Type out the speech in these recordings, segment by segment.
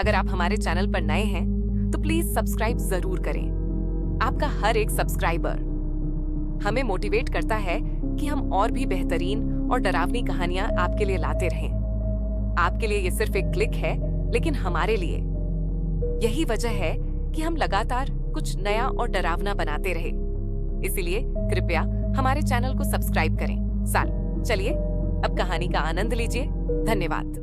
अगर आप हमारे चैनल पर नए हैं तो प्लीज सब्सक्राइब जरूर करें। आपका हर एक सब्सक्राइबर हमें मोटिवेट करता है कि हम और भी बेहतरीन और डरावनी कहानियां आपके लिए लाते रहें। आपके लिए ये सिर्फ एक क्लिक है, लेकिन हमारे लिए यही वजह है कि हम लगातार कुछ नया और डरावना बनाते रहे। इसीलिए कृपया हमारे चैनल को सब्सक्राइब करें। चलिए अब कहानी का आनंद लीजिए। धन्यवाद।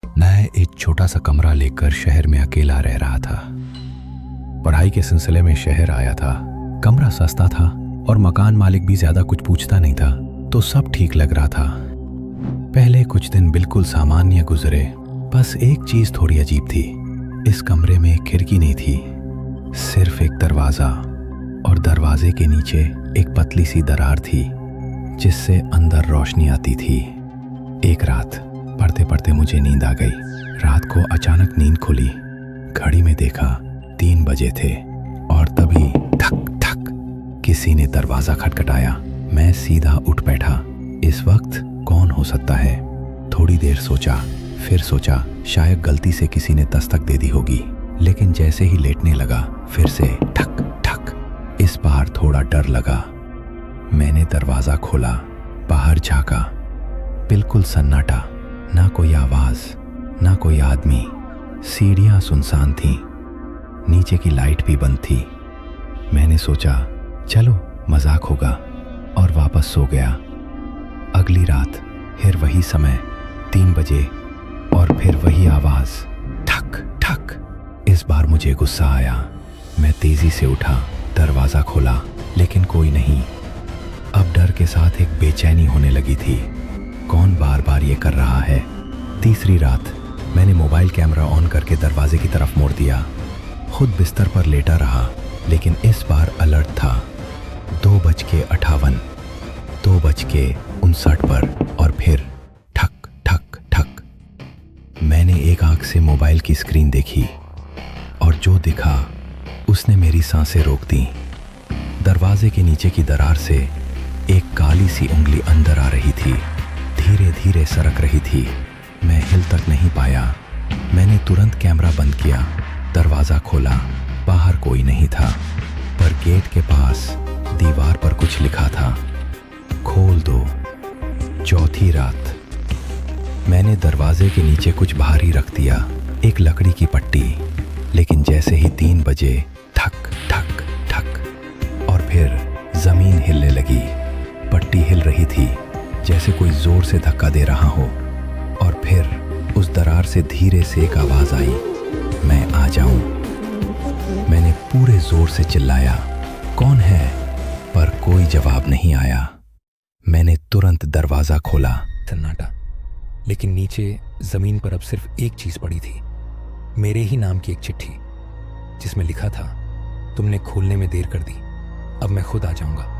मैं एक छोटा सा कमरा लेकर शहर में अकेला रह रहा था। पढ़ाई के सिलसिले में शहर आया था। कमरा सस्ता था और मकान मालिक भी ज्यादा कुछ पूछता नहीं था, तो सब ठीक लग रहा था। पहले कुछ दिन बिल्कुल सामान्य गुजरे। बस एक चीज थोड़ी अजीब थी। इस कमरे में खिड़की नहीं थी, सिर्फ एक दरवाजा, और दरवाजे के नीचे एक पतली सी दरार थी जिससे अंदर रोशनी आती थी। एक रात पढ़ते पढ़ते मुझे नींद आ गई। रात को अचानक नींद खुली, घड़ी में देखा 3 बजे थे और तभी ठक ठक किसी ने दरवाजा खटखटाया। मैं सीधा उठ बैठा। इस वक्त कौन हो सकता है? थोड़ी देर सोचा, फिर सोचा शायद गलती से किसी ने दस्तक दे दी होगी, लेकिन जैसे ही लेटने लगा फिर से ठक ठक। इस बार थोड़ा डर लगा। मैंने दरवाजा खोला, बाहर झांका। बिल्कुल सन्नाटा, ना कोई आवाज, ना कोई आदमी। सीढ़ियां सुनसान थीं, नीचे की लाइट भी बंद थी। मैंने सोचा चलो मजाक होगा और वापस सो गया। अगली रात फिर वही समय, 3 बजे, और फिर वही आवाज ठक ठक। इस बार मुझे गुस्सा आया। मैं तेजी से उठा, दरवाजा खोला, लेकिन कोई नहीं। अब डर के साथ एक बेचैनी होने लगी थी। कौन बार बार ये कर रहा है? तीसरी रात मैंने मोबाइल कैमरा ऑन करके दरवाजे की तरफ मोड़ दिया। खुद बिस्तर पर लेटा रहा, लेकिन इस बार अलर्ट था। 2:58, 2:59 पर, और फिर ठक ठक ठक। मैंने एक आंख से मोबाइल की स्क्रीन देखी और जो दिखा उसने मेरी सांसें रोक दी। दरवाजे के नीचे की दरार से एक काली सी उंगली अंदर आ रही थी, धीरे धीरे सरक रही थी। मैं हिल तक नहीं पाया। मैंने तुरंत कैमरा बंद किया, दरवाजा खोला। बाहर कोई नहीं था, पर गेट के पास दीवार पर कुछ लिखा था, खोल दो। चौथी रात मैंने दरवाजे के नीचे कुछ भारी रख दिया, एक लकड़ी की पट्टी। लेकिन जैसे ही 3 बजे ठक ठक ठक, और फिर जमीन हिलने लगी। पट्टी हिल रही थी जैसे कोई जोर से धक्का दे रहा हो, और फिर उस दरार से धीरे से एक आवाज आई, मैं आ जाऊं। मैंने पूरे जोर से चिल्लाया, कौन है? पर कोई जवाब नहीं आया। मैंने तुरंत दरवाजा खोला। सन्नाटा, लेकिन नीचे जमीन पर अब सिर्फ एक चीज पड़ी थी, मेरे ही नाम की एक चिट्ठी, जिसमें लिखा था, तुमने खोलने में देर कर दी, अब मैं खुद आ जाऊंगा।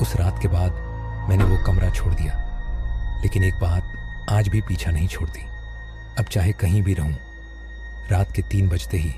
उस रात के बाद मैंने वो कमरा छोड़ दिया, लेकिन एक बात आज भी पीछा नहीं छोड़ती। अब चाहे कहीं भी रहूं, रात के 3 बजते ही